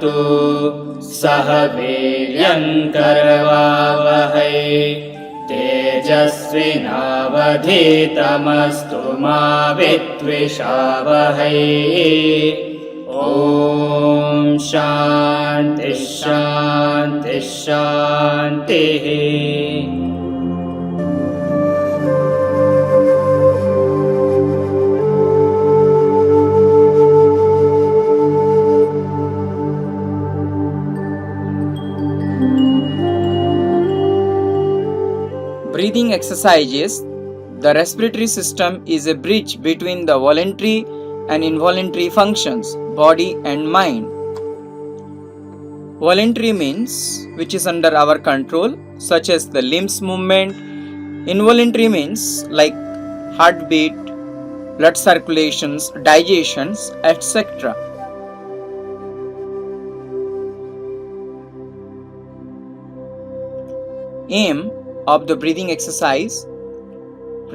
भुनक्तु सह वीर्यङ्करवावहै तेजस्विनावधीतमस्तु मा विद्विषावहै। ॐ शान्ति शान्ति शान्तिः। Breathing exercises. The respiratory system is a bridge between the voluntary and involuntary functions, body and mind. Voluntary means which is under our control, such as the limbs movement. Involuntary means like heartbeat, blood circulations, digestions, etc. Aim of the breathing exercise: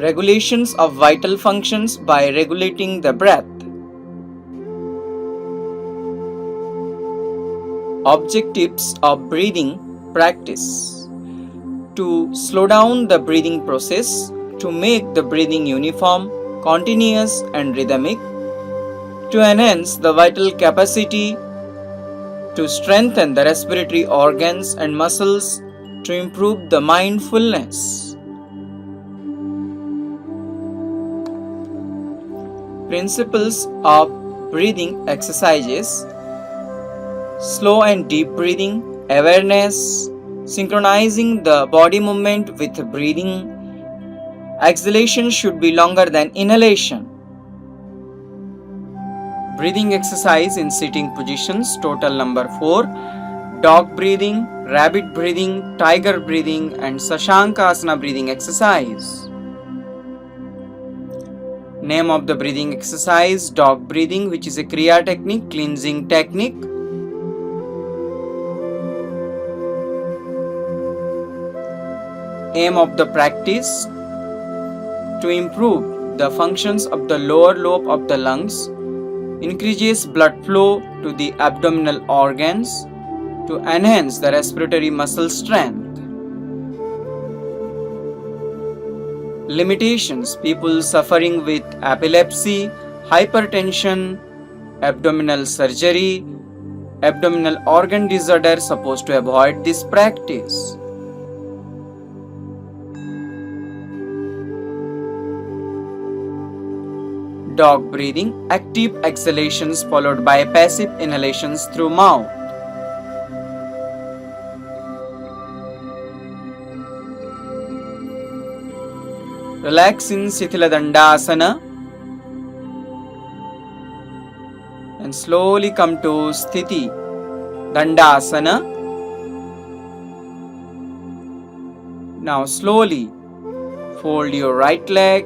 regulations of vital functions by regulating the breath. Objectives of breathing practice: to slow down the breathing process, to make the breathing uniform, continuous and rhythmic, to enhance the vital capacity, to strengthen the respiratory organs and muscles, to improve the mindfulness. Principles of breathing exercises: slow and deep breathing, awareness, synchronizing the body movement with breathing. Exhalation should be longer than inhalation. Breathing exercise in sitting positions, total number 4. Dog breathing, rabbit breathing, tiger breathing and Sashankasana breathing exercise. Name of the breathing exercise: dog breathing, which is a Kriya technique, cleansing technique. Aim of the practice: to improve the functions of the lower lobe of the lungs, increases blood flow to the abdominal organs, to enhance the respiratory muscle strength. Limitations: people suffering with epilepsy, hypertension, abdominal surgery, abdominal organ disorder supposed to avoid this practice. Dog breathing: active exhalations followed by passive inhalations through mouth. Relax in Sithila Dandasana and slowly come to Sthiti Dandasana. Now slowly fold your right leg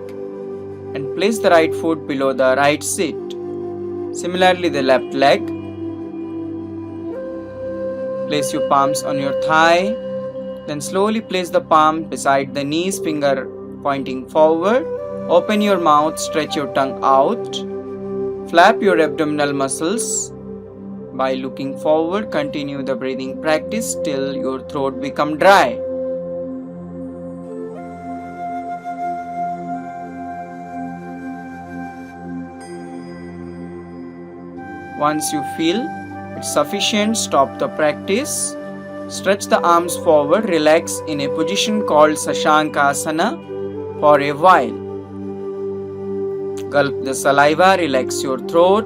and place the right foot below the right seat. Similarly the left leg. Place your palms on your thigh. Then slowly place the palm beside the knees, finger pointing forward. Open your mouth, stretch your tongue out. Flap your abdominal muscles. By looking forward, continue the breathing practice till your throat becomes dry. Once you feel it's sufficient, stop the practice. Stretch the arms forward, relax in a position called Sashankasana for a while. Gulp the saliva, relax your throat.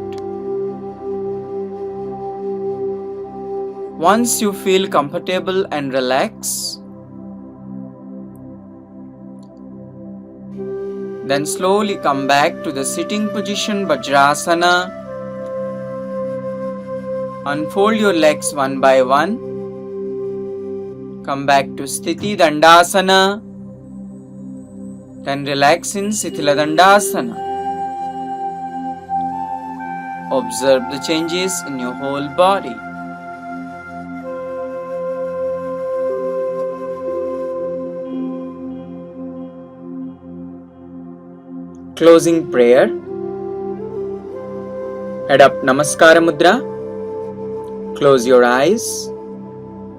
Once you feel comfortable and relax, then slowly come back to the sitting position, Vajrasana. Unfold your legs one by one. Come back to Sthiti Dandasana. Then relax in Sithila Dandasana. Observe the changes in your whole body. Closing prayer. Head up Namaskara Mudra. Close your eyes.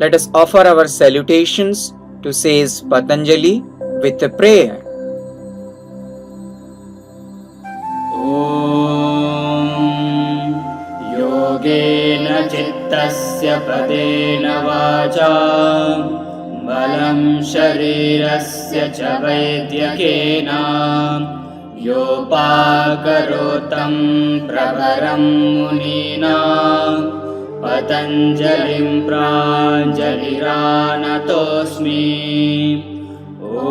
Let us offer our salutations to says Patanjali with a prayer. योगेन चित्तस्य पदेन वाचा बलं शरीरस्य च वैद्यकेन योपाकरोतं प्रवरं मुनीनां पतञ्जलिं प्राञ्जलिरानतोऽस्मि। ॐ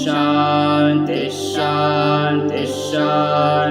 शान्ति शान्ति शान्ति।